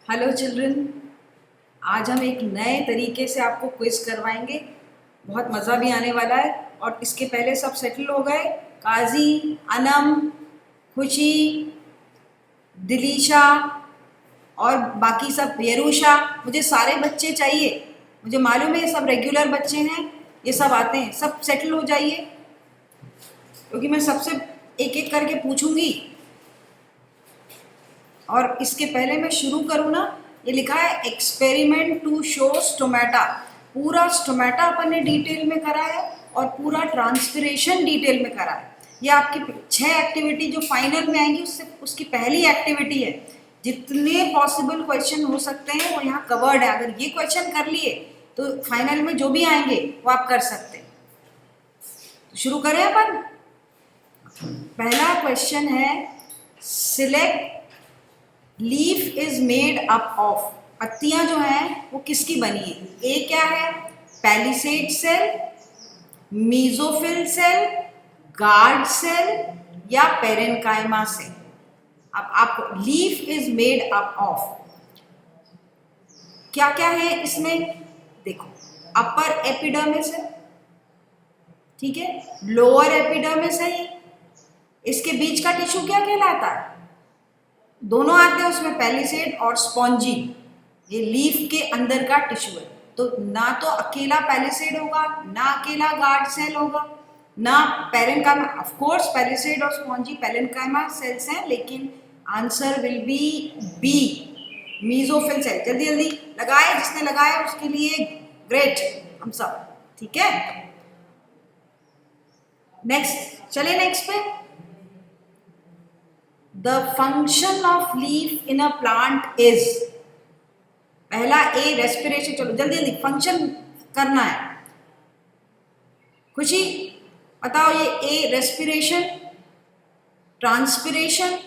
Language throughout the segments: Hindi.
Hello children. आज हम एक नए तरीके से आपको क्विज करवाएंगे। बहुत मज़ा भी आने वाला है। और इसके पहले सब सेटल हो गए? काजी, अनम, खुशी, दिलीशा और बाकी सब, येरूशा। मुझे सारे बच्चे चाहिए। मुझे मालूम है ये सब रेगुलर बच्चे हैं, ये सब आते हैं। सब सेटल हो जाइए, क्योंकि मैं सबसे एक एक करके पूछूंगी। और इसके पहले मैं शुरू करूँ ना, ये लिखा है एक्सपेरिमेंट टू शो स्टोमेटा। पूरा स्टोमेटा अपन ने डिटेल में करा है और पूरा ट्रांसपिरेशन डिटेल में करा है। ये आपकी 6 एक्टिविटी जो फाइनल में आएंगी उसकी पहली एक्टिविटी है। जितने पॉसिबल क्वेश्चन हो सकते हैं वो यहाँ कवर्ड है। अगर ये क्वेश्चन कर लिए तो फाइनल में जो भी आएंगे वो आप कर सकते हैं। तो शुरू करें अपन। पहला क्वेश्चन है, select leaf is made up of. पत्तियां जो हैं वो किसकी बनी है? ए क्या है? Palisade cell, mesophyll cell, guard cell या पेरेन्काइमा सेल। अब आप leaf is made up of क्या क्या है इसमें देखो। अपर एपिडर्मिस है, ठीक है, लोअर एपिडर्मिस है। इसके बीच का टिश्यू क्या कहलाता है? दोनों आते हैं उसमें, पैलिसेड और स्पॉन्जी। ये लीफ के अंदर का टिश्यू है। तो ना तो अकेला पैलिसेड होगा, ना अकेला गार्ड सेल होगा, ना पेरेन्काइमा। ऑफ कोर्स पैलिसेड और स्पॉन्जी पेरेन्काइमा सेल्स हैं, लेकिन answer will be B, mesophyll cell. जल्दी जल्दी लगाए, जिसने लगाया उसके लिए ग्रेट, हम सब ठीक है। नेक्स्ट चले, नेक्स्ट पे। The function of leaf in a plant is। पहला ए रेस्पिरेशन। चलो जल्दी जल्दी फंक्शन करना है। खुशी बताओ, ये ए रेस्पिरेशन, ट्रांसपिरेशन,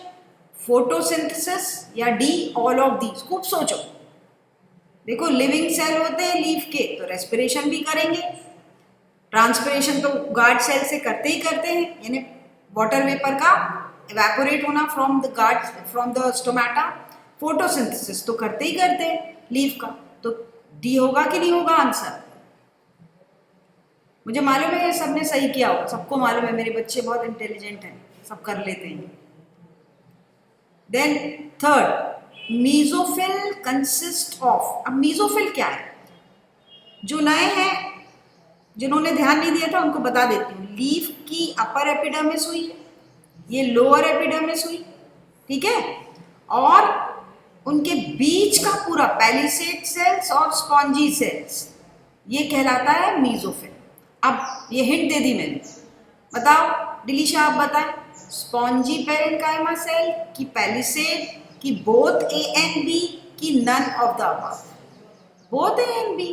फोटोसिंथेसिस या डी ऑल ऑफ दीज? खूब सोचो। देखो लिविंग सेल होते हैं लीफ के, तो रेस्पिरेशन भी करेंगे। ट्रांसपिरेशन तो गार्ड सेल से करते ही करते हैं, यानी वाटर वेपर का इवेपोरेट होना फ्रॉम द स्टोमेटा। फोटोसिंथेसिस तो करते ही करते हैं लीफ का, तो डी होगा कि नहीं होगा आंसर? मुझे मालूम है ये सबने सही किया होगा, सबको मालूम है, मेरे बच्चे बहुत इंटेलिजेंट हैं, सब कर लेते हैं। Then third, mesophyll consist of. अब मीजोफिल क्या है? जो नए हैं, जिन्होंने ध्यान नहीं दिया था, उनको बता देती हूँ। लीफ की अपर एपिडर्मिस हुई, ये लोअर एपिडर्मिस हुई, ठीक है, और उनके बीच का पूरा पैलिसेड सेल्स और स्पॉन्जी सेल्स, ये कहलाता है मीजोफिल। अब ये हिंट दे दी मैंने, बताओ डिलीशा, आप बताएं, स्पॉन्जी पेरेन्काइमा सेल की पैलिसेड की बोथ ए एंड बी की none of the above? Both A and B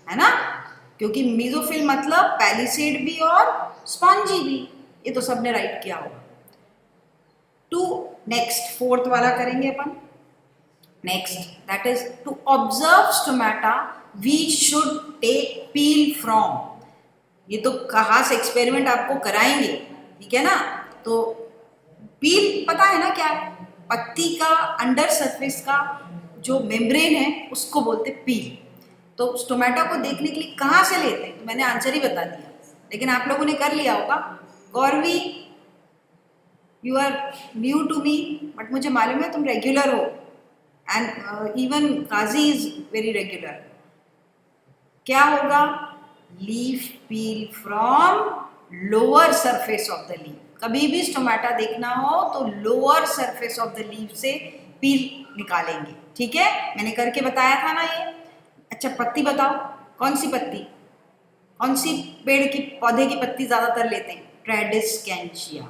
है ना, क्योंकि मीजोफिल मतलब पैलिसेड भी और स्पॉन्जी भी। ये तो सबने राइट किया होगा। टू नेक्स्ट फोर्थ वाला करेंगे अपन। Next, that is to observe stomata we should take peel from. ये तो कहाँ से एक्सपेरिमेंट आपको कराएंगे, ठीक है ना। तो पील पता है ना क्या है? पत्ती का अंडर सरफेस का जो मेम्ब्रेन है उसको बोलते पील। तो स्टोमेटा को देखने के लिए कहाँ से लेते हैं? तो मैंने आंसर ही बता दिया, लेकिन आप लोगों ने कर लिया होगा। Gauravi, you are new to me, but मुझे मालूम है तुम रेगुलर हो, and even Kazi is very regular. क्या होगा? Leaf peel from lower surface of the leaf. कभी भी स्टोमेटा देखना हो तो lower surface of the leaf से पील निकालेंगे, ठीक है, मैंने करके बताया था ना ये। अच्छा पत्ती बताओ, कौन सी पत्ती, कौन सी पेड़ की पौधे की पत्ती ज्यादातर लेते हैं? ट्रेडिस्कैंचिया।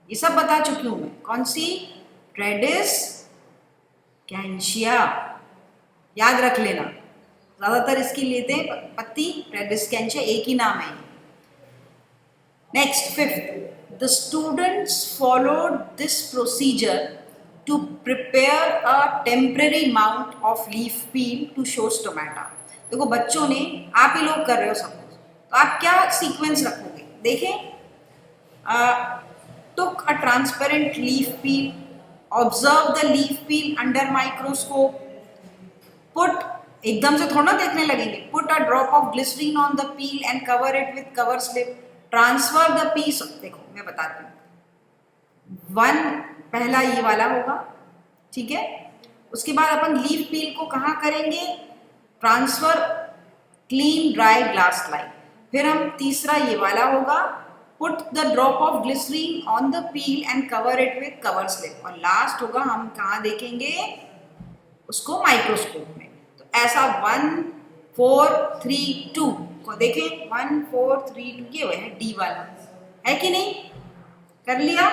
ये सब बता चुकी हूं मैं। कौन सी? ट्रेडिस्कैंचिया, याद रख लेना, ज्यादातर इसकी लेते हैं पत्ती, ट्रेडिस्कैंचिया, एक ही नाम है। Next fifth, the students followed this procedure to prepare a temporary mount of leaf peel to show stomata. देखो बच्चों ने, आप ही लोग कर रहे हो सब कुछ, तो आप क्या सीक्वेंस रखोगे? देखें, took a transparent leaf peel, observe the leaf peel under microscope, put, एकदम से थोड़ा देखने लगेंगे, put a drop of glycerine on the peel and cover it with cover slip, transfer the piece, देखो मैं बताती हूँ, वन पहला ये वाला होगा, ठीक है। उसके बाद अपन लीफ पील को कहाँ करेंगे, transfer clean dry glass line, फिर हम तीसरा ये वाला होगा, put the drop of glycerine on the peel and cover it with cover slip, और लास्ट होगा हम कहाँ देखेंगे उसको, माइक्रोस्कोप में। तो ऐसा 1 4 3 2 को देखें, 1 4 3 2, ये है डी वाला, है कि नहीं, कर लिया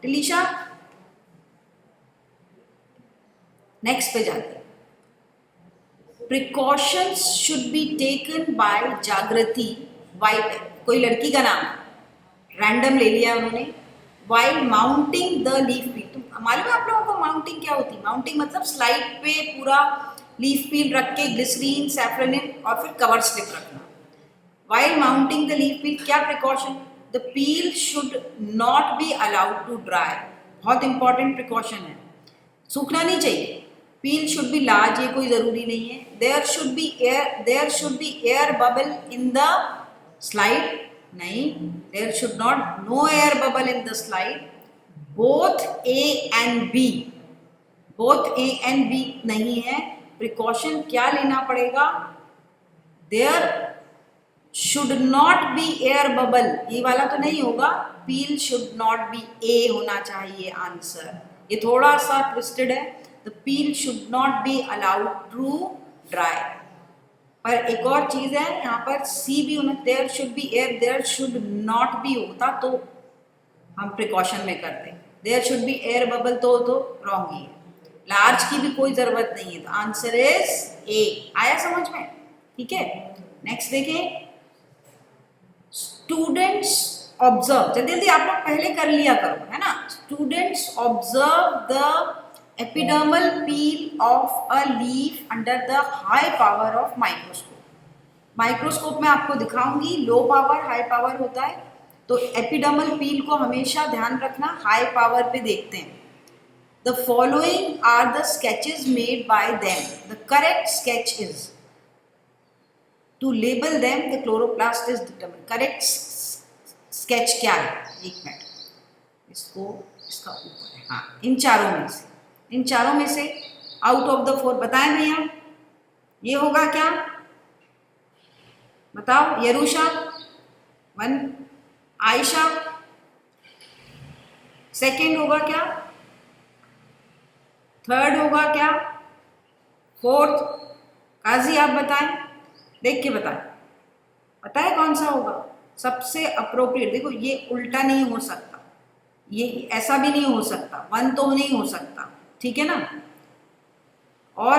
टिलीशा। नेक्स्ट पे जाते हैं, precautions should be taken by जागृति, वाइट कोई लड़की का नाम रैंडम ले लिया उन्होंने, वाइल माउंटिंग द लीफ पील। तो मालूम है आप लोगों को माउंटिंग क्या होती है, माउंटिंग मतलब स्लाइड पे पूरा लीफ पील रख के ग्लिसरीन सैफ्रनिन और फिर कवर स्लिप रखना। While mounting the leaf peel क्या precaution, the peel should not be allowed to dry, बहुत इंपॉर्टेंट प्रिकॉशन है, सूखना नहीं चाहिए। पील शुड बी लार्ज, ये कोई जरूरी नहीं है। There should be air bubble in the slide, नहीं, there should not, no air bubble in the slide. Both A and B, both A and B नहीं है, प्रिकॉशन क्या लेना पड़ेगा, there should not be air bubble, ये वाला तो नहीं होगा, peel should not be, A होना चाहिए आंसर, ये थोड़ा सा ट्विस्टेड है। The peel should not be allowed to dry, पर एक और चीज है यहाँ पर सी भी होना, there should be air, there should not be होता तो हम प्रिकॉशन में करते, there should be air bubble तो रॉन्ग ही है, लार्ज की भी कोई जरूरत नहीं है, तो आंसर इज ए। आया समझ में, ठीक है। नेक्स्ट देखें, स्टूडेंट्स ऑब्जर्व, जल्दी जल्दी आप लोग पहले कर लिया करो, है ना। Students observe the epidermal peel of a leaf under the high power of microscope. Microscope में आपको दिखाऊंगी, लो पावर हाई पावर होता है, तो एपिडर्मल पील को हमेशा ध्यान रखना हाई पावर पे देखते हैं। The following are the sketches made by them, the correct sketch is, to label them the chloroplast is determined, correct sketch क्या है, एक मिनट, इसको इसका ऊपर है, हाँ, इन चारों में से आउट ऑफ द 4 बताएं भैया, ये होगा क्या बताओ, यरूशा 1, आयशा, सेकंड होगा क्या, थर्ड होगा क्या, फोर्थ, काजी आप बताएं, देख के बताए कौन सा होगा सबसे अप्रोप्रिएट। देखो ये उल्टा नहीं हो सकता, ये ऐसा भी नहीं हो सकता, 1 तो नहीं हो सकता, ठीक है ना। और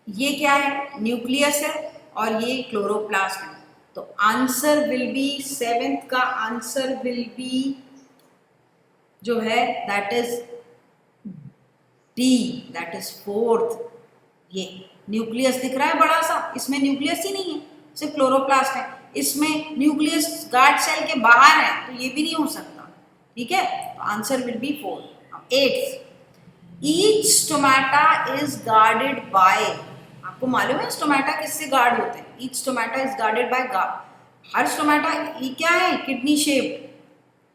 ये क्या है, न्यूक्लियस है और ये क्लोरोप्लास्ट है, तो आंसर विल बी 7th का आंसर विल बी जो है that is D, that is 4th। ये न्यूक्लियस दिख रहा है बड़ा सा, इसमें न्यूक्लियस ही नहीं है, सिर्फ क्लोरोप्लास्ट है, इसमें न्यूक्लियस गार्ड सेल के बाहर है, तो ये भी नहीं हो सकता, ठीक है। तो answer will B 4। 8th, each stomata is guarded bye, आपको मालूम है स्टोमेटा किससे गार्ड होते हैं, each stomata is guarded bye her stomata, ये क्या है, किडनी शेप्ड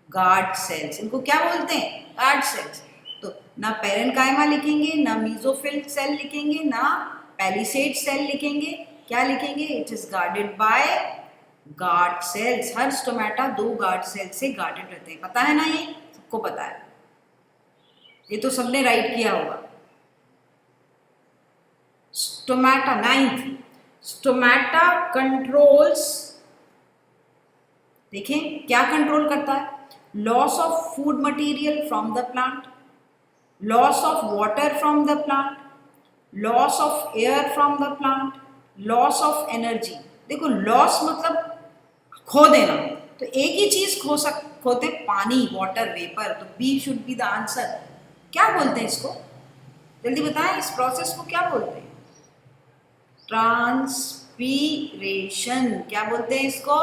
गार्ड सेल्स, इनको क्या बोलते हैं, गार्ड सेल्स। तो ना पेरेन्काइमा लिखेंगे, ना मीजोफिल सेल लिखेंगे, ना पैलिसेड सेल लिखेंगे, क्या लिखेंगे, it is guarded by guard cells. हर स्टोमेटा 2 गार्ड सेल से गार्डेड रहते हैं, पता है ना, ये सबको पता है, ये तो सबने राइट किया होगा। स्टोमेटा 9th, स्टोमेटा कंट्रोल्स, देखें क्या कंट्रोल करता है, loss of food material from the plant, loss of water from the plant, loss of air from the plant, loss of energy. देखो लॉस मतलब खो देना, तो एक ही चीज खोते, पानी, वाटर, वेपर, तो B should be the answer. क्या बोलते हैं इसको, जल्दी बताएं, इस प्रोसेस को क्या बोलते हैं, ट्रांसपीरेशन। क्या बोलते हैं इसको,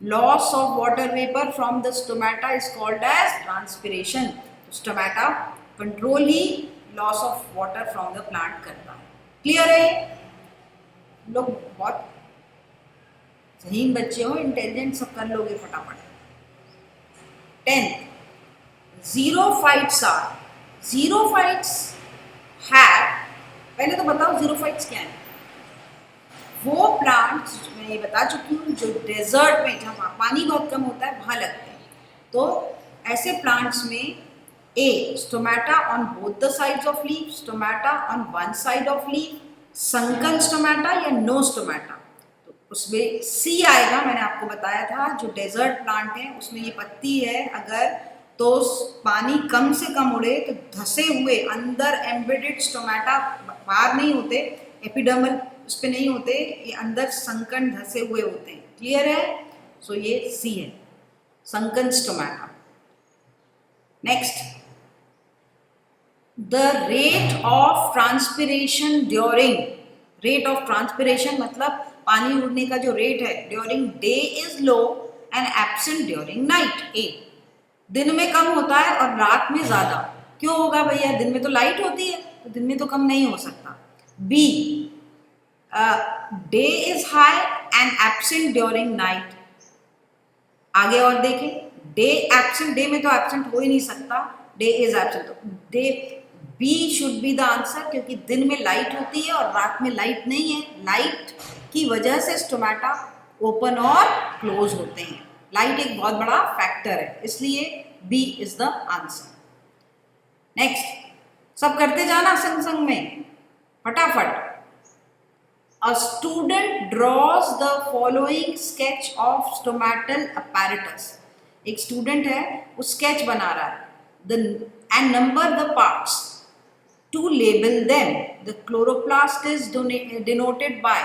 loss of water vapour from the stomata is called as transpiration. Stomata control ही loss of water from the plant करता है। क्लियर है? लोग बहुत सही बच्चे हो, इंटेलिजेंट, सब कर लोगे फटाफट। 10th, ज़ीरोफाइट्स आर, ज़ीरोफाइट्स हैव, पहले तो बताओ ज़ीरोफाइट्स क्या है। वो प्लांट्स मैं ये बता चुकी हूँ जो डेजर्ट में, जहाँ पानी बहुत कम होता है, वहाँ लगते हैं। तो ऐसे प्लांट्स में A stomata on both the sides of leaf, stomata on one side of leaf, sunken stomata या नो स्टोमेटा। तो उसमें सी आएगा, मैंने आपको बताया था जो डेजर्ट प्लांट है उसमें ये पत्ती है, अगर तो पानी कम से कम उड़े तो धसे हुए अंदर एम्बेडेड स्टोमेटा बाहर नहीं होते, एपिडर्मल उस पर नहीं होते, ये अंदर संकन धसे हुए होते हैं। क्लियर है? सो ये सी है, sunken stomata. Next, the rate of transpiration during, rate of transpiration मतलब पानी उड़ने का जो रेट है during day is low and absent during night. A दिन में कम होता है और रात में ज्यादा। क्यों होगा भैया? दिन में तो लाइट होती है, तो दिन में तो कम नहीं हो सकता। B day is high and absent during night. आगे और देखें, डे एब्सेंट, डे में तो एब्सेंट हो ही नहीं सकता, डे इज एब्सेंट, तो day B should be the answer, क्योंकि दिन में लाइट होती है और रात में लाइट नहीं है। लाइट की वजह से स्टोमेटा ओपन और क्लोज होते हैं। लाइट एक बहुत बड़ा फैक्टर है, इसलिए B is the answer. Next, सब करते जाना संग संग में फटाफट। A student draws the following sketch of stomatal apparatus. एक स्टूडेंट है, वो स्केच बना रहा है, and number the parts to label them. The chloroplast is denoted by,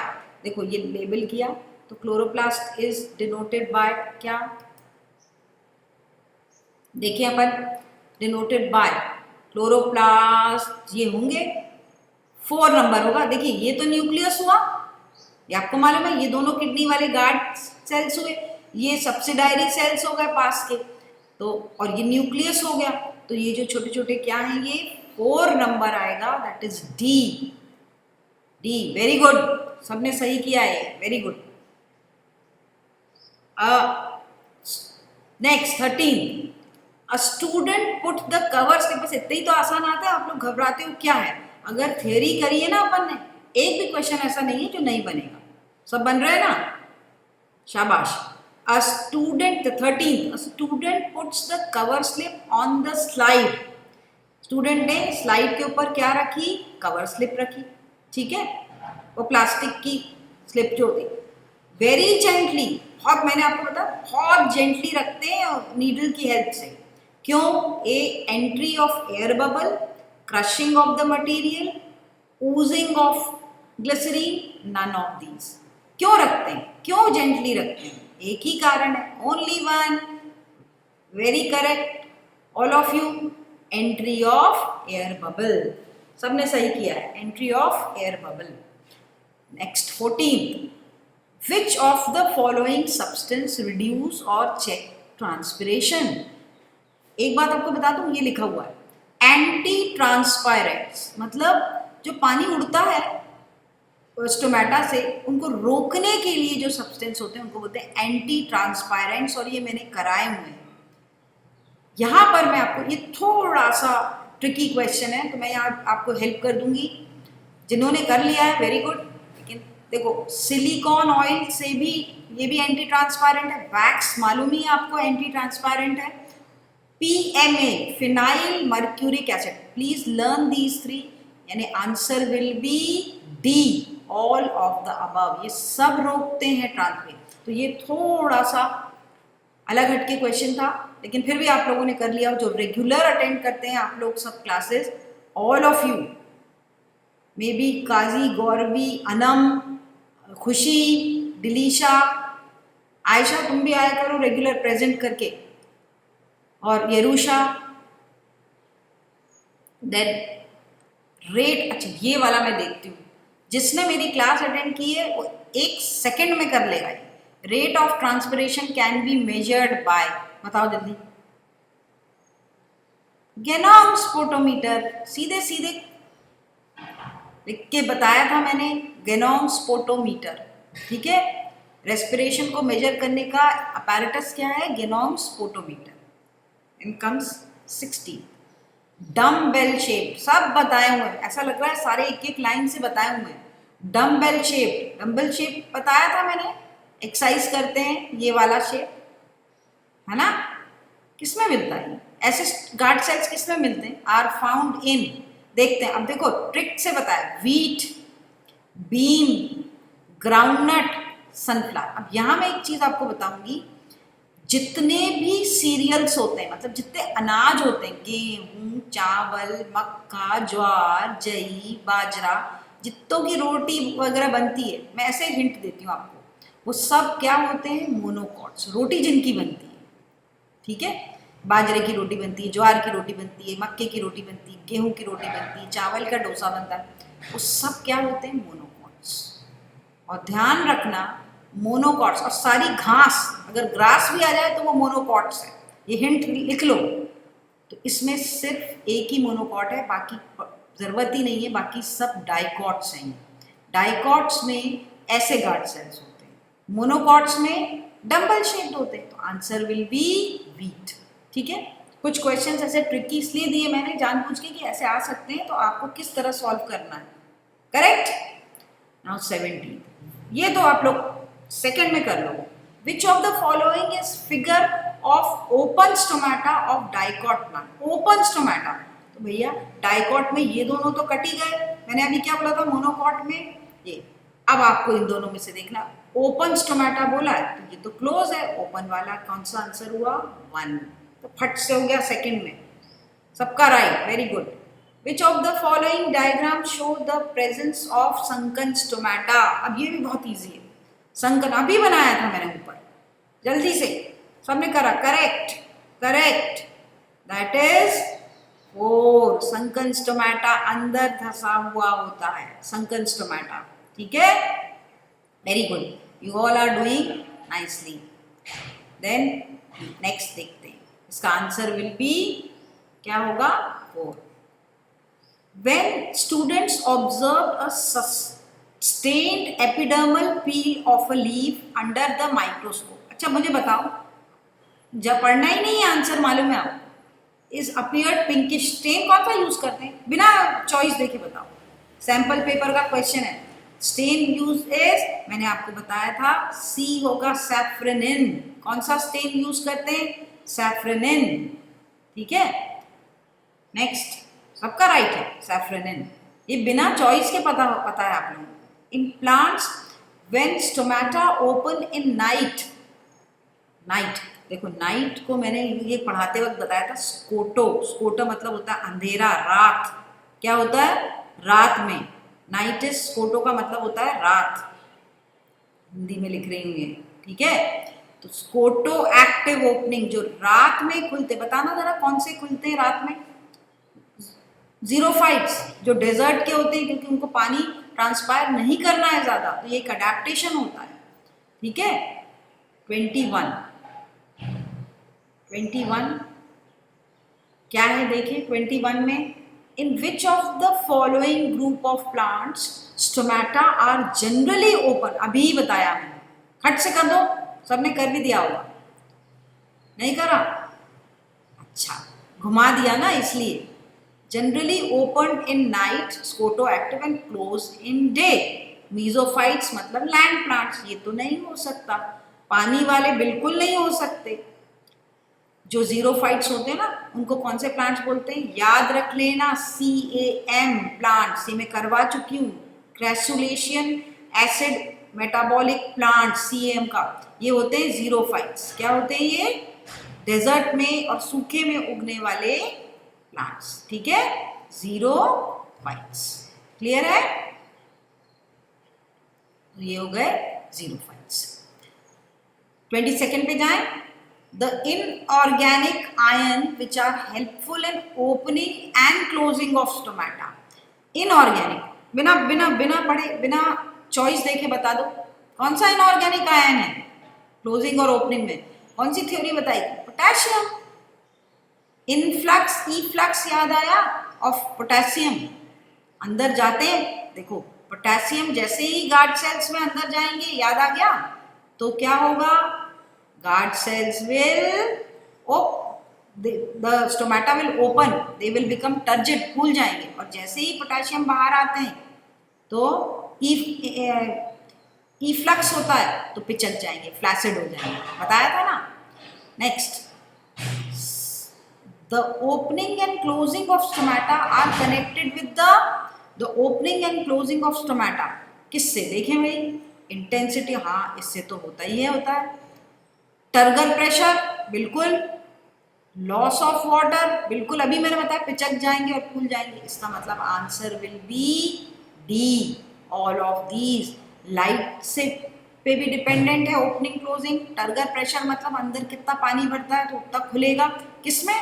देखो ये लेबल किया तो क्लोरोप्लास्ट इज डिनोटेड बाय क्या, देखिए अपन, डिनोटेड बाय क्लोरोप्लास्ट, ये होंगे 4 नंबर होगा। देखिए ये तो न्यूक्लियस हुआ, ये आपको मालूम है, ये दोनों किडनी वाले गार्ड सेल्स हुए, ये सब्सिडायरी सेल्स हो गए पास के, तो और ये न्यूक्लियस हो गया, तो ये जो छोटे छोटे क्या हैं, ये 4 नंबर आएगा, that is D. D, very good, सबने सही किया है, very good. Next 13, a student put the cover slip. बस इतना ही तो आसान आता है, आप लोग घबराते हो क्या है। अगर थ्योरी करिए ना अपन ने, एक भी क्वेश्चन ऐसा नहीं है जो नहीं बनेगा, सब बन रहे हैं ना, शाबाश। A student 13, a student puts the cover slip on the slide. Student ने स्लाइड के ऊपर क्या रखी, कवर स्लिप रखी, ठीक है, वो प्लास्टिक की स्लिप जो होती, वेरी जेंटली, बहुत, मैंने आपको बताया बहुत जेंटली रखते हैं नीडल की हेल्प से। क्यों? A entry of air bubble, crushing of the material, oozing of glycerine, none of these. क्यों रखते हैं, क्यों जेंटली रखते हैं? एक ही कारण है, only one, very correct all of you, entry of air bubble. सबने सही किया है, entry of air bubble. Next 14, which of the following substance reduce or check transpiration? एक बात आपको बता दूं, ये लिखा हुआ है एंटी ट्रांसपायरेंट्स, मतलब जो पानी उड़ता है स्टोमेटा से, उनको रोकने के लिए जो सब्सटेंस होते हैं उनको बोलते हैं एंटी ट्रांसपायरेंट्स, और ये मैंने कराए हुए हैं। यहाँ पर मैं आपको, ये थोड़ा सा ट्रिकी क्वेश्चन है, तो मैं यहाँ आपको हेल्प कर दूंगी। जिन्होंने कर लिया है वेरी गुड, लेकिन देखो सिलिकॉन ऑयल से भी, ये भी एंटी ट्रांसपेरेंट है, वैक्स मालूम ही आपको एंटी ट्रांसपेरेंट है, PMA phenyl mercuric acid, please learn these 3, यानी answer will B D, all of the above, ये सब रोकते हैं ट्रांसपेरेंट। तो ये थोड़ा सा अलग हटके क्वेश्चन था, लेकिन फिर भी आप लोगों ने कर लिया, जो रेगुलर अटेंड करते हैं आप लोग सब classes, all of you, may be Kazi, Gauravi, Anam, Khushi, Dilisha, Ayesha, तुम भी आया करो रेगुलर प्रेजेंट करके, और यरूषा, देन रेट, अच्छा ये वाला मैं देखती हूँ, जिसने मेरी क्लास अटेंड की है वो 1 सेकेंड में कर लेगा। Rate of transpiration can be measured by, बताओ जल्दी, गेनोम स्पोटोमीटर, सीधे सीधे लिख के बताया था मैंने, गेनोम स्पोटोमीटर, ठीक है। रेस्पिरेशन को मेजर करने का अपैरेटस क्या है, गेनोम स्पोटोमीटर। इनकम्स 60। डम्बेल शेप, सब बताए हुए हैं, ऐसा लग रहा है सारे एक एक लाइन से बताए हुए हैं। डम्बेल शेप, डम्बेल शेप बताया था मैंने, एक्सरसाइज करते हैं ये वाला शेप, है ना। किसमें मिलता है ऐसे गार्ड सेल्स, किसमें मिलते हैं, आर फाउंड इन, देखते हैं। अब देखो ट्रिक से बताया, व्हीट, बीन, ग्राउंडनट, सनफ्लावर। अब यहां मैं एक चीज आपको बताऊंगी, जितने भी सीरियल्स होते हैं, मतलब जितने अनाज होते हैं, गेहूं, चावल, मक्का, ज्वार, जई, बाजरा, जितनों की रोटी वगैरह बनती है, मैं ऐसे हिंट देती हूँ आपको, वो सब क्या होते हैं, मोनोकॉट्स, रोटी जिनकी बनती है, ठीक है। बाजरे की रोटी बनती है, ज्वार की रोटी बनती है, मक्के की रोटी बनती है, गेहूं की रोटी बनती है, चावल का डोसा बनता है, वो सब क्या होते हैं, मोनोकॉट्स। और ध्यान रखना, मोनोकॉट्स, और सारी घास, अगर ग्रास भी आ जाए तो वो मोनोकॉट्स है, ये हिंट लिख लो। तो इसमें सिर्फ एक ही मोनोकॉट है, बाकी जरूरत ही नहीं है, बाकी सब डाइकॉट्स हैं। डाइकॉट्स में ऐसे गार्ड सेल्स होते हैं, मोनोकॉट्स में डम्बल शेप्ड होते हैं, तो आंसर विल बी व्हीट, ठीक है। कुछ क्वेश्चंस ऐसे ट्रिकी इसलिए दिए मैंने जानबूझ के कि ऐसे आ सकते हैं, तो आपको किस तरह सॉल्व करना है, करेक्ट। नाउ 17, ये तो आप लोग सेकंड में कर लो। Which of the following is figure of open stomata of dicot plant, open stomata, तो भैया डाइकॉट में ये दोनों तो कट ही गए, मैंने अभी क्या बोला था, मोनोकॉट में ये। अब आपको इन दोनों में से देखना, ओपन स्टोमेटा बोला है तो ये तो क्लोज है, ओपन वाला कौन सा आंसर हुआ, 1, तो फट से हो गया सेकंड में, सबका right, very good. Which of the following diagram show the presence of sunken stomata? अब ये भी बहुत इजी है, संकन अभी बनाया था मैंने ऊपर, जल्दी से सबने करा, correct correct, that is 4, sunken stomata अंदर धसा हुआ होता है, संकन स्टोमेटा, ठीक है, very good, you all are doing nicely. Then next देखते हैं, इसका आंसर विल बी क्या होगा, 4। When students observed a stained epidermal peel of a leaf under the microscope, अच्छा मुझे बताओ, जब पढ़ना ही नहीं है, आंसर मालूम है आपको, इज अपीयर्ड पिंकिश, स्टेन कौन सा यूज करते हैं, बिना चॉइस देखे बताओ, सैंपल पेपर का क्वेश्चन है, स्टेन यूज इज, मैंने आपको बताया था, सी होगा सैफ्रेनिन, कौन सा स्टेन यूज करते हैं, सैफ्रेनिन, ठीक है। नेक्स्ट, सबका राइट है, सैफ्रेनिन, ये बिना चॉइस के पता है आप लोगों को। In plants when stomata open in night, night देखो, नाइट को मैंने ये पढ़ाते वक्त बताया था, स्कोटो, स्कोटो मतलब होता है अंधेरा, रात, क्या होता है, रात में, नाइट इज, स्कोटो का मतलब होता है रात, हिंदी में लिख रही हूँ ये, ठीक है। तो स्कोटो एक्टिव ओपनिंग, जो रात में खुलते, बताना जरा कौन से खुलते हैं रात में, जीरोफाइट्स, जो डेजर्ट के होते हैं, क्योंकि उनको पानी ट्रांसपायर नहीं करना है ज्यादा, तो ये एक अडेप्टेशन होता है, ठीक है। 21 क्या है, देखिए 21 में, in which of the following group of plants stomata are generally open, अभी बताया मैंने, खट से कर दो, सबने कर भी दिया होगा, नहीं करा, अच्छा घुमा दिया ना, इसलिए generally open in night, scoto active and close in day, mesophytes मतलब लैंड प्लांट्स, ये तो नहीं हो सकता, पानी वाले बिल्कुल नहीं हो सकते, जो जीरोफाइट्स होते हैं ना, उनको कौन से प्लांट्स बोलते हैं, याद रख लेना, CAM प्लांट्स, ये मैं करवा चुकी हूँ, क्रैसुलेशियन एसिड मेटाबॉलिक प्लांट, CAM का, ये होते हैं जीरोफाइट्स, क्या होते हैं ये, डेजर्ट में और सूखे में उगने वाले प्लांट्स, ठीक है, जीरोफाइट्स, क्लियर है, तो ये हो गए जीरोफाइट्स। 22nd पे जाएं, the inorganic ion which are helpful in opening and closing of stomata, inorganic, बिना बिना बिना पढ़े, बिना चॉइस देखे बता दो, कौन सा इनऑर्गेनिक आयन है क्लोजिंग और ओपनिंग में, कौन सी थ्योरी बताई, पोटेशियम, इनफ्लक्स इफ्लक्स याद आया ऑफ पोटेशियम, अंदर जाते देखो पोटेशियम जैसे ही गार्ड सेल्स में अंदर जाएंगे, याद आ गया, तो क्या होगा, guard cells will the stomata will open, they will become turgid, फूल जाएंगे, और जैसे ही पोटेशियम बाहर आते हैं तो इफ्लक्स होता है तो पिचक जाएंगे, फ्लैसिड हो जाएंगे, बताया था ना। Next, the opening and closing of stomata are connected with the opening and closing of stomata, किससे, देखें भाई, इंटेंसिटी, हाँ इससे तो होता ही है, होता है, टर्गर प्रेशर बिल्कुल, लॉस ऑफ वाटर बिल्कुल, अभी मैंने बताया पिचक जाएंगे और फूल जाएंगे, इसका मतलब answer will B D, all of these. Light से पे भी डिपेंडेंट है ओपनिंग क्लोजिंग, टर्गर प्रेशर मतलब अंदर कितना पानी भरता है तो उतना खुलेगा, किसमें,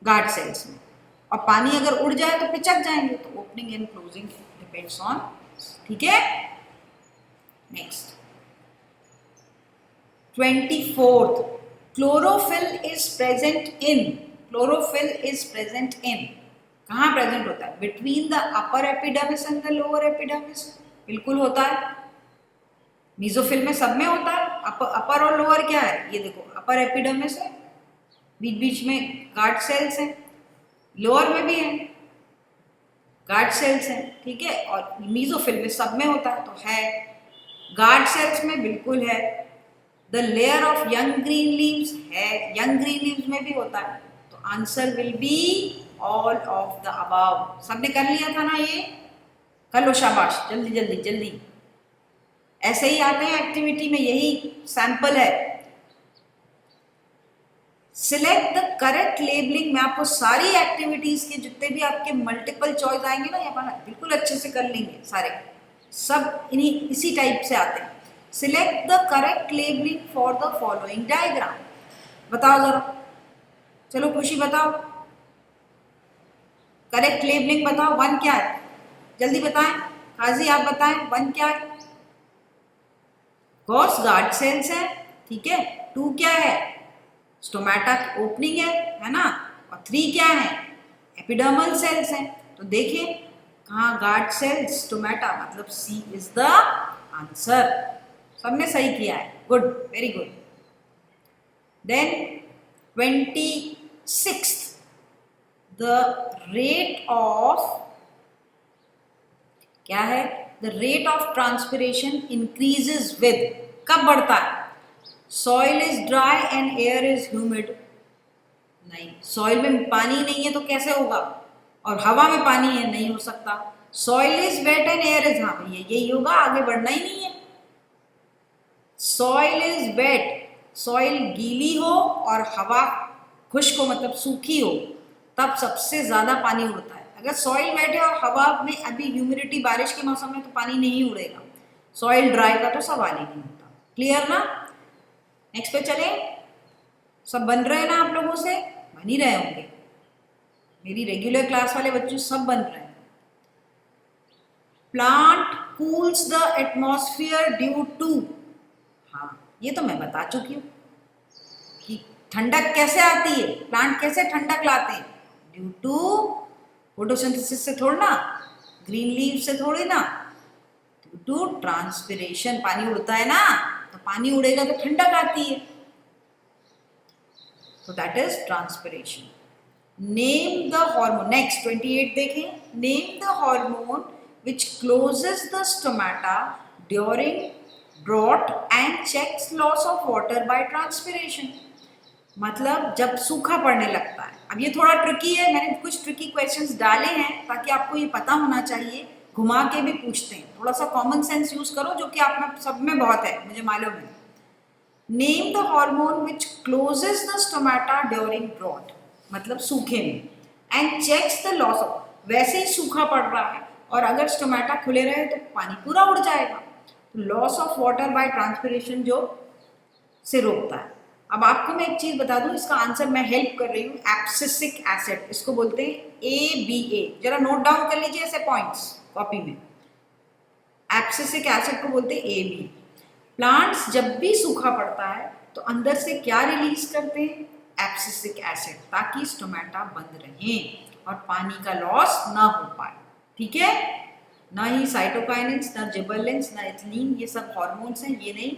गार्ड सेल्स में, और पानी अगर उड़ जाए तो पिचक जाएंगे, तो opening and closing depends on, ठीक है। Next 24th, chlorophyll is present in, chlorophyll is present in, कहाँ प्रेजेंट होता है, between the upper epidermis and the lower epidermis, बिल्कुल होता है, मीजोफिल में सब में होता है, अपर और लोअर क्या है, ये देखो अपर एपिडर्मिस है, बीच बीच में गार्ड सेल्स हैं, लोअर में भी है गार्ड सेल्स हैं, ठीक है, और मीजोफिल में सब में होता है, तो है, गार्ड सेल्स में बिल्कुल है, the layer of young green leaves है, यंग ग्रीन लीव्स में भी होता है, तो answer will be all of the above. सबने कर लिया था ना ये, कर लो शाबाश, जल्दी जल्दी जल्दी, ऐसे ही आते हैं एक्टिविटी में, यही सैंपल है। सिलेक्ट द करेक्ट लेबलिंग, मैं आपको सारी एक्टिविटीज के जितने भी आपके मल्टीपल चॉइस आएंगे ना, यहाँ पर बिल्कुल अच्छे से कर लेंगे सारे, सब इन्हीं इसी टाइप से आते हैं। Select the correct labelling for the following diagram, बताओ जरा, चलो खुशी बताओ, करेक्ट लेबलिंग बताओ, 1 क्या है, जल्दी बताएं, काजी आप बताएं, 1 क्या है, कोर्स गार्ड सेल्स है, ठीक है, 2 क्या है, स्टोमेटा की ओपनिंग है ना, और 3 क्या है, एपिडर्मल सेल्स हैं, तो देखिए कहाँ गार्ड सेल्स, स्टोमेटा, मतलब सी इज द आंसर, सबने सही किया है, good, very good. Then 26th, the rate of, क्या है, the rate of transpiration increases with, कब बढ़ता है, soil is dry and air is humid, नहीं, सॉइल में पानी नहीं है तो कैसे होगा, और हवा में पानी है, नहीं हो सकता, soil is wet and air is, हाँ भैया यही होगा, आगे बढ़ना ही नहीं है, सॉइल इज वेट, सॉइल गीली हो और हवा खुश्क हो मतलब सूखी हो, तब सबसे ज्यादा पानी उड़ता है, अगर सॉइल वेट है और हवा में अभी ह्यूमिडिटी, बारिश के मौसम में तो पानी नहीं उड़ेगा, सॉइल ड्राई का तो सवाल ही नहीं होता, क्लियर ना। नेक्स्ट पे चले, सब बन रहे हैं ना आप लोगों से, बन ही रहे होंगे, मेरी रेगुलर क्लास वाले बच्चे सब बन रहे हैं। Plant cools the atmosphere due to, हाँ ये तो मैं बता चुकी हूँ कि ठंडक कैसे आती है, प्लांट कैसे ठंडक लाते हैं, ड्यू टू फोटोसिंथेसिस से थोड़ी ना, ग्रीन लीव से थोड़ी ना, ड्यू टू ट्रांसपिरेशन, पानी उड़ता है ना, तो पानी उड़ेगा तो ठंडक आती है, तो that is transpiration. Name the hormone, next 28 देखें, name the hormone which closes the stomata during drought and checks loss of water by transpiration, मतलब जब सूखा पड़ने लगता है। अब ये थोड़ा ट्रिकी है, मैंने कुछ ट्रिकी क्वेश्चंस डाले हैं ताकि आपको ये पता होना चाहिए, घुमा के भी पूछते हैं, थोड़ा सा कॉमन सेंस यूज करो, जो कि आप में सब में बहुत है, मुझे मालूम है। Name the hormone which closes the stomata during drought, मतलब सूखे में, and checks the loss of, वैसे ही सूखा पड़ रहा है और अगर स्टोमेटा खुले रहे तो पानी पूरा उड़ जाएगा, तो loss of water by transpiration जो से रोकता है। अब आपको मैं एक चीज बता दूं, इसका आंसर मैं हेल्प कर रही हूँ, एब्सिसिक एसिड, इसको बोलते हैं ABA, जरा नोट डाउन कर लीजिए ऐसे पॉइंट्स कॉपी में, एब्सिसिक एसिड को बोलते हैं AB। प्लांट्स जब भी सूखा पड़ता है तो अंदर से क्या रिलीज करते हैं, एब्सिसिक एसिड, ताकि स्टोमेटा बंद रहे और पानी का लॉस ना हो पाए। ठीक है, ना ही साइटोकाइनिन्स, ना जिबरेलिन्स, ना एथिलीन, ये सब हॉर्मोन्स हैं, ये नहीं,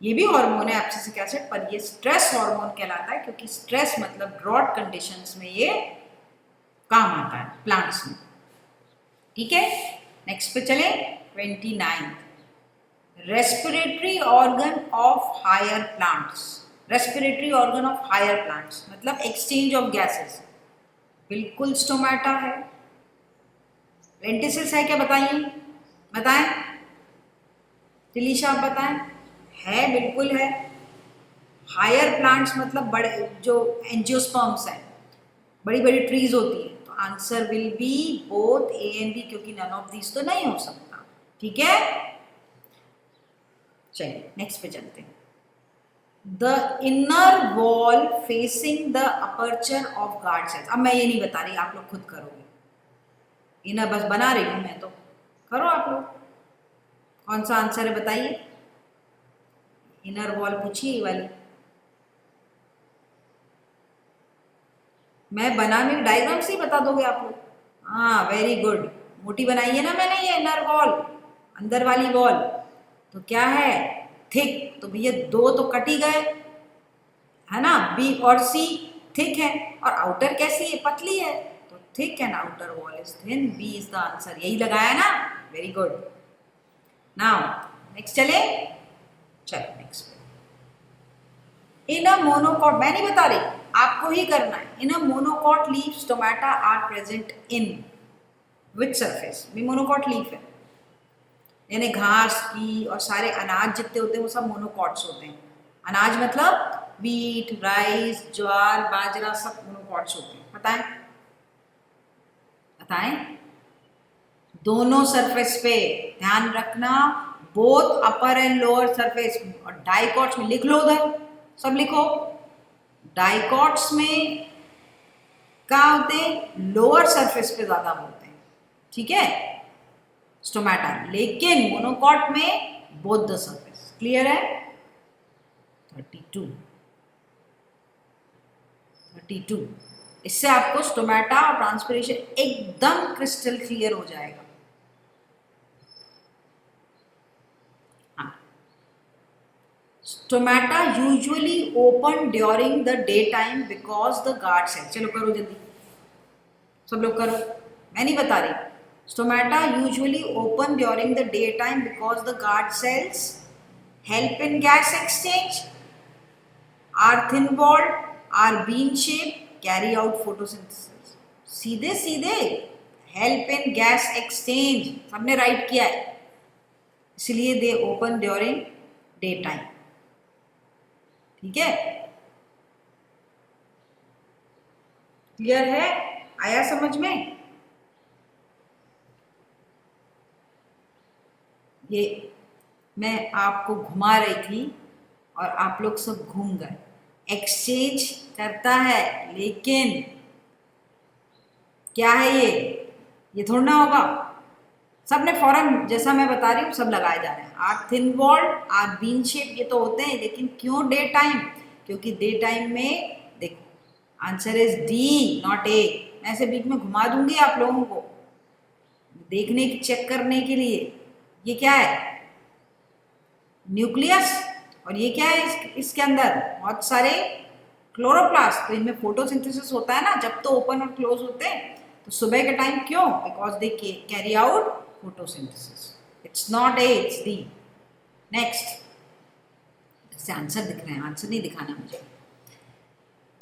ये भी हार्मोन है एब्सिसिक एसिड, पर ये स्ट्रेस हार्मोन कहलाता है, क्योंकि स्ट्रेस मतलब ड्रॉट कंडीशंस में ये काम आता है प्लांट्स में। ठीक है, नेक्स्ट पे चले 29, respiratory organ of higher plants. Respiratory organ of higher plants मतलब एक्सचेंज ऑफ गैसेस, बिल्कुल स्टोमेटा है। लेंटिसिल्स है क्या, बताइए, बताएं, तिलीशा आप बताएं, है, बिल्कुल है। हायर प्लांट्स मतलब बड़े जो एंजियोस्पर्म्स हैं, बड़ी बड़ी ट्रीज होती है, तो answer will be both A and B, क्योंकि नन ऑफ दीज तो नहीं हो सकता। ठीक है, चलिए नेक्स्ट पे चलते हैं। The inner wall facing the aperture of guard sales. अब मैं ये नहीं बता रही, आप लोग खुद करोगे, इनर बस बना रही हूं मैं, तो करो आप लोग। कौन सा आंसर है बताइए, इनर वॉल पूछिए ये वाली, मैं बना में डायग्राम से ही बता दोगे आप लोग। हाँ वेरी गुड, मोटी बनाई है ना मैंने ये इनर वॉल, अंदर वाली वॉल, तो क्या है, थिक, तो भैया दो तो कट ही गए, है ना, बी और सी थिक है, और आउटर कैसी है, पतली है, तो thick and outer wall is thin, B is the answer, यही लगाया ना, वेरी गुड। नाउ नेक्स्ट चले, चलो नेक्स्ट, इन अ मोनोकॉट, मैं नहीं बता रही, आपको ही करना है। In a monocot leaf stomata are present in which surface, भी मोनोकॉट लीफ है, यानी घास की और सारे अनाज जितने होते हैं वो सब मोनोकॉट्स होते हैं। अनाज मतलब व्हीट, राइस, ज्वार, बाजरा, सब मोनोकॉट्स होते हैं। बताएं, बताएं, दोनों सरफेस पे ध्यान रखना, both upper and lower surface, और डाइकॉट्स में लिख लो, उधर सब लिखो, डाइकॉट्स में क्या होते हैं, लोअर सरफेस पे ज्यादा होते हैं। ठीक है, स्टोमेटा, लेकिन मोनोकॉट में बोथ द सरफेस। क्लियर है, 32 इससे आपको स्टोमेटा और ट्रांसपिरेशन एकदम क्रिस्टल क्लियर हो जाएगा। Stomata usually open during the day time because the guard cell, चलो करो जल्दी, सब लोग करो, मैं नहीं बता रही। Stomata usually open during the day time because the guard cells help in gas exchange, are thin walled, are bean shaped, carry out photosynthesis। सीधे सीधे help in gas exchange सबने राइट किया है, इसलिए दे ओपन ड्यूरिंग डे टाइम। ठीक है, क्लियर है, आया समझ में? ये मैं आपको घुमा रही थी और आप लोग सब घूम गए। एक्सचेंज करता है, लेकिन क्या है ये थोड़ा ना होगा। सब ने फौरन जैसा मैं बता रही हूँ सब लगाए जा रहे हैं। Are thin walled, are bean shape, ये तो होते हैं, लेकिन क्यों डे टाइम? क्योंकि डे टाइम में देखो answer is D not A. मैं ऐसे बीच में घुमा दूंगी आप लोगों को देखने की, चेक करने के लिए। ये क्या है? न्यूक्लियस। और ये क्या है? इसके अंदर बहुत सारे क्लोरोप्लास्ट। तो इनमें फोटोसिंथेसिस होता है ना, जब तो ओपन और क्लोज होते हैं। तो सुबह के टाइम क्यों? Because they carry out photosynthesis. It's not a, it's D. Next, इससे आंसर दिख रहे हैं, आंसर नहीं दिखाना मुझे।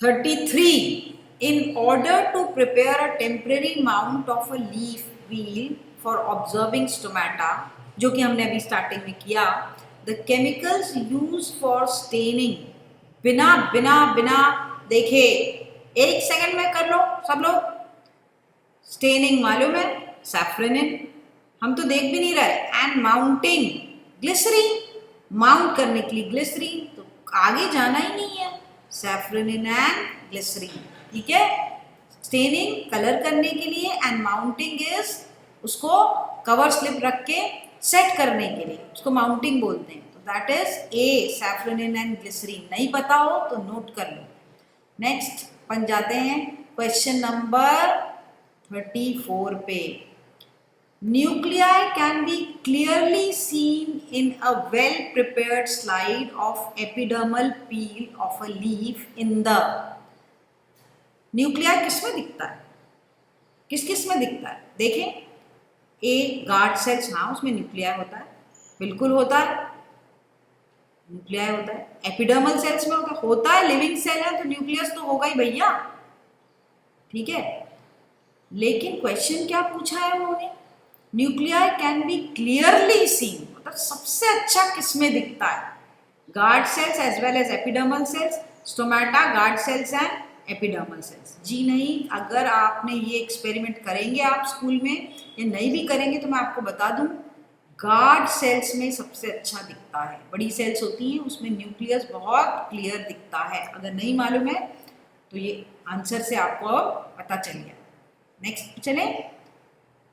33 in order to prepare a temporary mount of a leaf wheel for observing stomata, जो कि हमने अभी स्टार्टिंग में किया, the chemicals used for staining, बिना बिना बिना देखे, एक सेकंड में कर लो सब लोग। स्टेनिंग मालूम है, सैफ्रनिन, हम तो देख भी नहीं रहे। एंड माउंटिंग, ग्लिसरीन, माउंट करने के लिए ग्लिसरीन, तो आगे जाना ही नहीं है, सैफ्रनिन एंड ग्लिसरीन। ठीक है, स्टेनिंग कलर करने के लिए, एंड माउंटिंग इज उसको कवर स्लिप रख के सेट करने के लिए, उसको माउंटिंग बोलते हैं। तो that is a, safranin and glycerine. नहीं पता हो तो नोट कर लो। नेक्स्ट अपन जाते हैं क्वेश्चन नंबर 34 पे। Nuclei can be clearly seen in a well prepared slide of epidermal peel of a leaf in the. Nuclei किसमें दिखता है, किस किस में दिखता है? देखें, ए गार्ड सेल्स, हाँ उसमें न्यूक्लियाई होता है, बिल्कुल होता है, न्यूक्लियाई होता है। एपिडर्मल सेल्स में होता है, लिविंग सेल है तो न्यूक्लियस तो होगा ही भैया, ठीक है। लेकिन क्वेश्चन क्या पूछा है उन्होंने? Nuclei can be clearly seen, मतलब सबसे अच्छा किसमें दिखता है? Guard cells as well as epidermal cells, stomata, guard cells and epidermal cells. जी नहीं, अगर आपने ये एक्सपेरिमेंट करेंगे आप स्कूल में या नहीं भी करेंगे तो मैं आपको बता दूं, गार्ड सेल्स में सबसे अच्छा दिखता है। बड़ी सेल्स होती हैं उसमें न्यूक्लियस बहुत क्लियर दिखता है। अगर नहीं मालूम है तो ये आंसर से आपको पता चल गया। नेक्स्ट चले,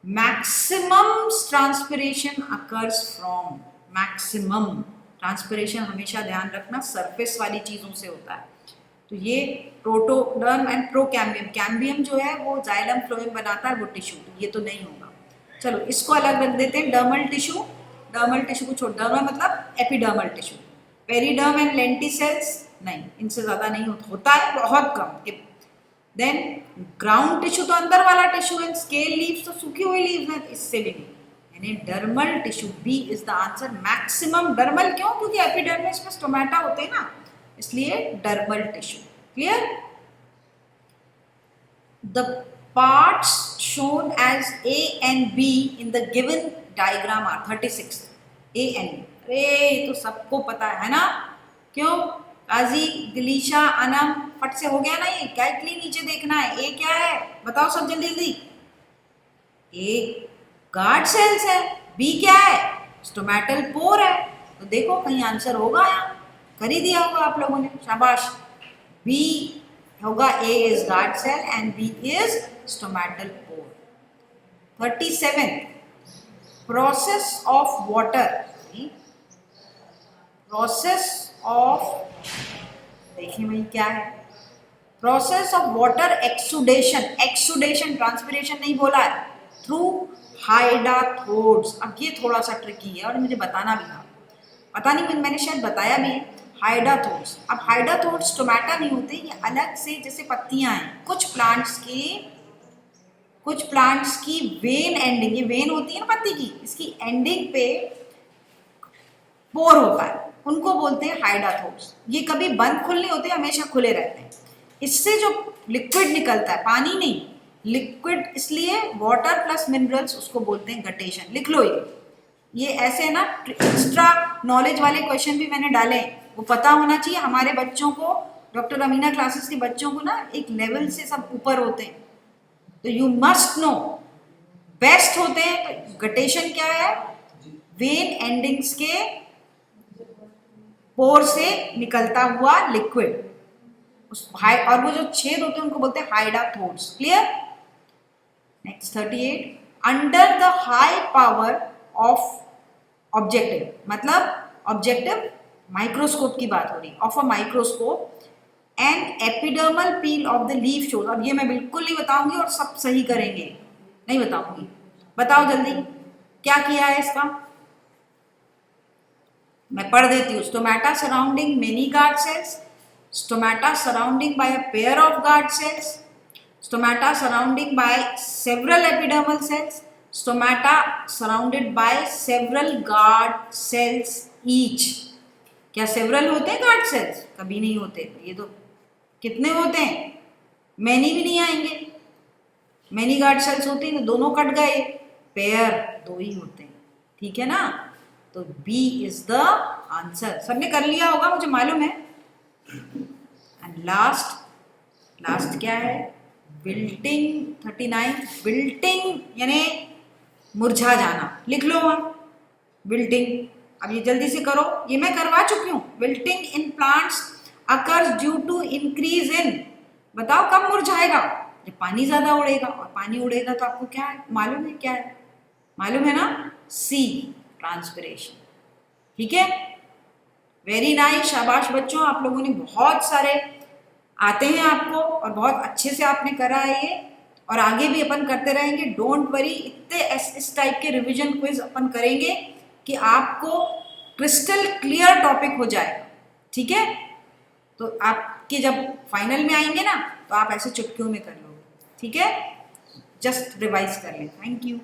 maximum transpiration occurs from, maximum transpiration हमेशा ध्यान रखना सरफेस वाली चीजों से होता है। तो ये प्रोटोडर्म एंड प्रोकैम्बियम, कैम्बियम जो है वो जाइलम फ्लोएम बनाता है वो टिश्यू, तो ये तो नहीं होगा। चलो इसको अलग रख देते हैं, डर्मल टिश्यू, डर्मल टिश्यू को छोड़, डर्मल मतलब epidermal tissue. Periderm and lenticels नहीं, इनसे ज्यादा नहीं होता है, बहुत कम। देन ग्राउंड टिश्यू तो अंदर वाला टिश्यू है, स्केल लीव्स तो सूखी हुई लीव्स हैं, इससे भी नहीं। यानी dermal tissue, B is the answer. Maximum dermal क्यों? क्योंकि एपिडर्मिस में स्टोमेटा होते हैं ना, इसलिए dermal tissue. Clear? The parts shown as A and B in the given diagram are 36 A and B। अरे ये तो सबको पता है ना, क्यों? काजी, दिलीशा, अनम, फट से हो गया ना ये, कैटली नीचे देखना है। ए क्या है बताओ सब जल्दी जल्दी। ए गार्ड सेल्स है, बी क्या है? स्टोमेटल पोर है। तो देखो कहीं आंसर होगा, यहाँ कर ही दिया होगा आप लोगों ने, शाबाश। बी होगा, A is guard cell and B is stomatal pore। 37 process of water, process of, देखिए भाई क्या है, process of water exudation, exudation transpiration नहीं बोला है, थ्रू हाइडाथोड्स। अब ये थोड़ा सा ट्रिकी है और मुझे बताना भी था, पता नहीं मैंने शायद बताया भी है। हाइडाथोड्स, अब हाइडाथोड्स स्टोमेटा नहीं होते, ये अलग से जैसे पत्तियां हैं कुछ प्लांट्स की वेन एंडिंग, ये वेन होती है ना पत्ती की, इसकी एंडिंग पे पोर होता है, उनको बोलते हैं हाइडाथोड्स। ये कभी बंद खुल नहीं होते, हमेशा खुले रहते हैं। इससे जो लिक्विड निकलता है, पानी नहीं लिक्विड, इसलिए वाटर प्लस मिनरल्स, उसको बोलते हैं गटेशन। लिख लो ये ऐसे ना एक्स्ट्रा नॉलेज वाले क्वेश्चन भी मैंने डाले हैं, वो पता होना चाहिए हमारे बच्चों को। डॉक्टर अमीना क्लासेस के बच्चों को ना एक लेवल से सब ऊपर होते हैं, तो यू मस्ट नो, बेस्ट होते हैं। तो गटेशन क्या है? वेन एंडिंग्स के पोर से निकलता हुआ लिक्विड, और वो जो छेद होते हैं उनको बोलते हैं hydathodes. Clear? Next 38, under the high power of objective, मतलब ऑब्जेक्टिव माइक्रोस्कोप की बात हो रही, of a microscope, and epidermal peel of the leaf shows. अब ये मैं बिल्कुल नहीं बताऊंगी और सब सही करेंगे, नहीं बताऊंगी, बताओ जल्दी क्या किया है इसका। मैं पढ़ देती हूँ। Stomata surrounding many guard cells, stomata surrounding by a pair of guard cells, stomata surrounding by several epidermal cells, stomata surrounded by several guard cells each. क्या सेवरल होते हैं गार्ड सेल्स? कभी नहीं होते। ये तो कितने होते हैं? मैनी भी नहीं आएंगे। मैनी गार्ड सेल्स होते हैं, दोनों कट गए, पेयर दो ही होते हैं, ठीक है ना। तो बी इज द आंसर। सबने कर लिया होगा मुझे मालूम है। एंड लास्ट क्या है? विल्टिंग। 39 विल्टिंग यानी मुरझा जाना, लिख लो वहां विल्टिंग। अब ये जल्दी से करो, ये मैं करवा चुकी हूँ। Wilting in plants occurs due to increase in, बताओ कब मुरझाएगा? जब पानी ज्यादा उड़ेगा, और पानी उड़ेगा तो आपको क्या है मालूम है? क्या है मालूम है ना? सी, ट्रांसपिरेशन। ठीक है, वेरी नाइस, शाबाश बच्चों, आप लोगों ने बहुत सारे आते हैं आपको, और बहुत अच्छे से आपने करा है ये, और आगे भी अपन करते रहेंगे। डोंट वरी, इतने इस टाइप के रिवीजन क्विज अपन करेंगे कि आपको क्रिस्टल क्लियर टॉपिक हो जाएगा, ठीक है। तो आपके जब फाइनल में आएंगे ना, तो आप ऐसे चुटकियों में कर लोगे, ठीक है। जस्ट रिवाइज कर लें। Thank you.